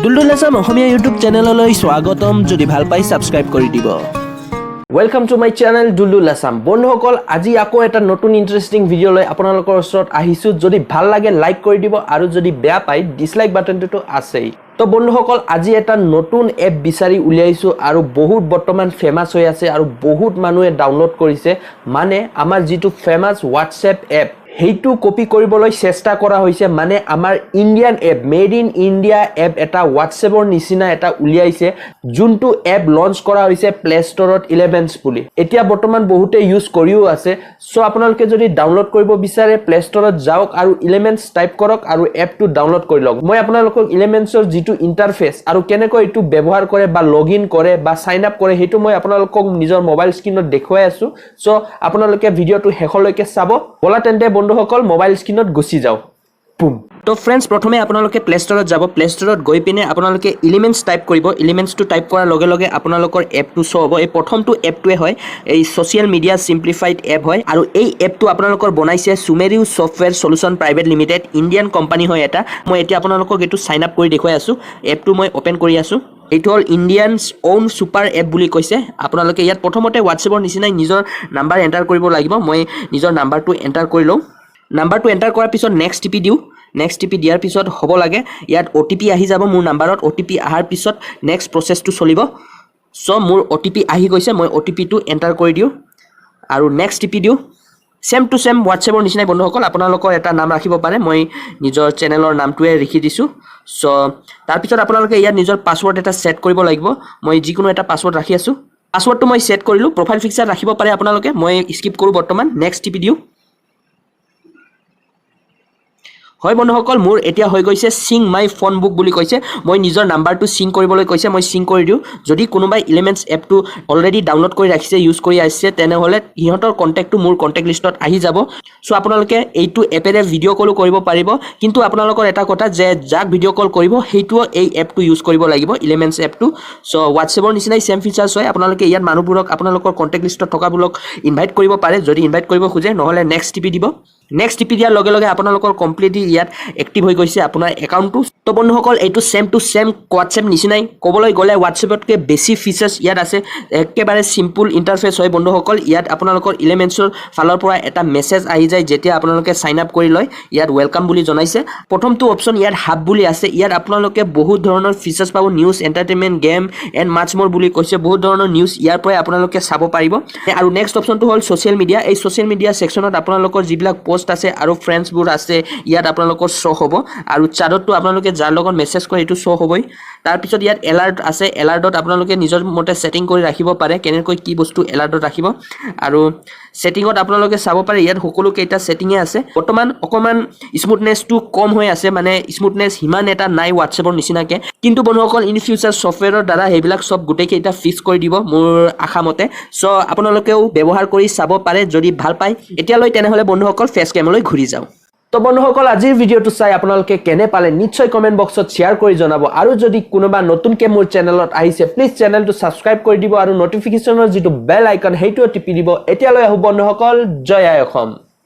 Duldul Assam অসমীয়া YouTube চেনেললৈ স্বাগতম যদি ভাল পাই সাবস্ক্ৰাইব কৰি দিব Welcome to my channel Duldul Assam বন্ধুসকল আজি আকৌ এটা নতুন ইন্টারেস্টিং ভিডিও লৈ আপোনালোকৰ ওচৰত আহিছো যদি ভাল লাগে লাইক কৰি দিব আৰু যদি বেয়া পাই ডিসলাইক বাটনটো আছেই তো বন্ধুসকল আজি এটা নতুন এপ বিচাৰি উলিয়াইছো আৰু বহুত বৰ্তমান ফেমাস হৈ আছে আৰু বহুত মানুহে ডাউনলোড কৰিছে মানে আমাৰ যেটো ফেমাস WhatsApp এপ হেইটো কপি কৰিবলৈ চেষ্টা কৰা হৈছে মানে আমাৰ Indian app made in India app এটা WhatsAppৰ নিচিনা এটা উলিয়াইছে যোনটো এপ লঞ্চ কৰা হৈছে প্লে ষ্টৰত Elyments বুলি এতিয়া বৰ্তমান বহুতে ইউজ কৰিও আছে সো আপোনালোকে যদি ডাউনলোড কৰিব বিচাৰে প্লে ষ্টৰত যাওক আৰু Elyments টাইপ কৰক আৰু এপটো ডাউনলোড কৰি লওক মই আপোনালোকক Elementsৰ যেটো ইন্টাৰফেস আৰু কেনেকৈ এটো ব্যৱহাৰ কৰে বা লগইন কৰে বা সাইন আপ কৰে হেতু মই আপোনালোকক নিজৰ মোবাইল স্ক্ৰিনত দেখুৱাই আছো সো আপোনালোকে ভিডিওটো হেখলৈকে চাব বলা তেন্তে বন্ধুসকল মোবাইল স্ক্ৰিনত গুছি যাও বুম তো फ्रेंड्स প্ৰথমে আপোনালোকে প্লে ষ্টৰত যাব প্লে ষ্টৰত গৈ পিনে আপোনালোকে Elements টাইপ কৰিব Elements টু টাইপ কৰাৰ লগে লগে আপোনালোকৰ এপটো শো হ'ব এই প্ৰথমটো এপটোৱে হয় এই সোশ্যাল মিডিয়া সিম্পলিফাইড এপ হয় আৰু এই এপটো আপোনালোকৰ বনাইছে সুমেৰিউ software solution private limited Indian company হয় এটা মই এতিয়া আপোনালোকক এটো সাইন আপ কৰি দেখুৱাই আছো এপটো মই ওপেন কৰি আছো এইটো হল ইন্ডিয়ানস ওন সুপাৰ এপ বুলি কৈছে আপোনালোকে ইয়াত প্ৰথমতে WhatsAppৰ নিচিনাই নিজৰ নাম্বাৰ এন্টাৰ কৰিব লাগিব মই নিজৰ নাম্বাৰটো এন্টাৰ কৰি লওঁ নাম্বাৰটো এন্টাৰ কৰাৰ পিছত নেক্সট টিপি দিও নেক্সট টিপি দিয়াৰ পিছত হ'ব লাগে ইয়াত OTP আহি যাব মোৰ নাম্বাৰত OTP আহাৰ পিছত নেক্সট প্ৰসেসটো চলিব সো মোৰ OTP আহি গৈছে মই OTP টো এন্টাৰ কৰি দিও আৰু নেক্সট টিপি দিও সেম টু সেম WhatsAppৰ নিচিনাই বন্ধুসকল আপোনালোকৰ এটা নাম ৰাখিব পাৰে মই নিজৰ চেনেলৰ নামটোৱে লিখি দিছো সো তাৰ পিছত আপোনালোকে ইয়াত নিজৰ পাসওয়াৰ্ড এটা সেট কৰিব লাগিব মই যিকোনো এটা পাসওয়াৰ্ড ৰাখি আছো পাসওয়াৰ্ডটো মই সেট কৰিলো প্ৰফাইল পিকচাৰ ৰাখিব পাৰে আপোনালোকে মই স্কিপ কৰো বৰ্তমান নেক্সট টিপি দিও হয় বন্ধুসকল মোৰ এতিয়া হৈ গৈছে সিং মাই ফোন বুক বুলি কৈছে মই নিজৰ নাম্বাৰটো সিং কৰিবলৈ কৈছে মই সিং কৰি দিও যদি কোনোবাই Elements এপটো অলৰেডি ডাউনলোড কৰি ৰাখিছে ইউজ কৰি আছে তেনেহলে ইহঁতৰ কন্টাক্টটো মোৰ কন্টাক্ট লিষ্টত আহি যাব সো আপোনালোকে এইটো এপেৰে ভিডিও কল কৰিব পাৰিব কিন্তু আপোনালোকৰ এটা কথা যে যাক ভিডিও কল কৰিব হেইটো এই এপটো ইউজ কৰিব লাগিব Elements এপটো সো WhatsAppৰ নিচিনাই সেম ফিচাৰছ হয় আপোনালোকে ইয়াত মানুহবোৰক আপোনালোকৰ কন্টাক্ট লিষ্টত থকা বুলক ইনভাইট কৰিব পাৰে যদি ইনভাইট কৰিব খোজে নহলে নেক্সট টিপি দিব নেক্সট টিপি দিয়াৰ লগে লগে আপোনালোকৰ কমপ্লিটলি ইয়াত এক্টিভ হৈ গৈছে আপোনাৰ একাউণ্টটো তো বন্ধুসকল এইটো সেম টু সেম WhatsApp নিচিনাই ক'বলৈ গ'লে WhatsAppতকৈ বেছি ফিচাৰ্ছ ইয়াত আছে একেবাৰে সিম্পল ইন্টাৰফেস হয় বন্ধুসকল ইয়াত আপোনালোকৰ Elementsৰ ফালৰ পৰা এটা মেছেজ আহি যায় যেতিয়া আপোনালোকে সাইন আপ কৰি লয় ইয়াত ওয়েলকাম বুলি জনাইছে প্ৰথমটো অপচন ইয়াত হাব বুলি আছে ইয়াত আপোনালোকে বহুত ধৰণৰ ফিচাৰ্ছ পাব নিউজ এন্টাৰটেইনমেন্ট গেম এন্ড মাছ মোৰ বুলি কৈছে বহুত ধৰণৰ নিউজ ইয়াৰ পৰা আপোনালোকে চাব পাৰিব আৰু নেক্সট অপচনটো হ'ল সোশ্যাল মিডিয়া এই সোশ্যাল মিডিয়া সেকশনত আপোনালোকৰ যিবিলাক পোষ্ট আছে আৰু ফ্ৰেন্ডছ বোৰ আছে ইয়াত আপোনালোকৰ শো হ'ব আৰু চাটতো আপোনালোকে যাৰ লগত মেছেজ কৰে এটো শো হ'বই তাৰ পিছত ইয়াত এলাৰ্ট আছে এলাৰ্টত আপোনালোকে নিজৰ মতে সেটিং কৰি ৰাখিব পাৰে কেনেকৈ কি বস্তু এলাৰ্টত ৰাখিব আৰু সেটিংত আপোনালোকে চাব পাৰে ইয়াত সকলো কেইটা সেটিংে আছে বৰ্তমান অকমান স্মুথনেসটো কম হৈ আছে মানে স্মুথনেস হিমান এটা নাই WhatsAppৰ নিচিনাকে কিন্তু বন্ধুসকল ইন ফিউচাৰ সফটওয়্যাৰৰ দ্বাৰা হেবিলাক সব গুটেই কেইটা ফিক্স কৰি দিব মোৰ আশা মতে সো আপোনালোকেও ব্যৱহাৰ কৰি চাব পাৰে যদি ভাল পায় এতিয়ালৈ তেনেহলে বন্ধুসকল ফেস ক্যামলৈ ঘুৰি যাও তো বন্ধুসকল আজিৰ ভিডিওটো চাই আপোনালোকে কেনে পালে নিশ্চয় কমেন্ট বক্সত শেয়াৰ কৰি জনাব আৰু যদি কোনোবা নতুনকে মোৰ চেনেলত আহিছে প্লিজ চেনেলটো সাবস্ক্ৰাইব কৰি দিব আৰু নটিফিকেশনৰ যেটো বেল আইকন হেইটো টিপি দিব এতিয়ালৈ আহো বন্ধুসকল জয় আই অসম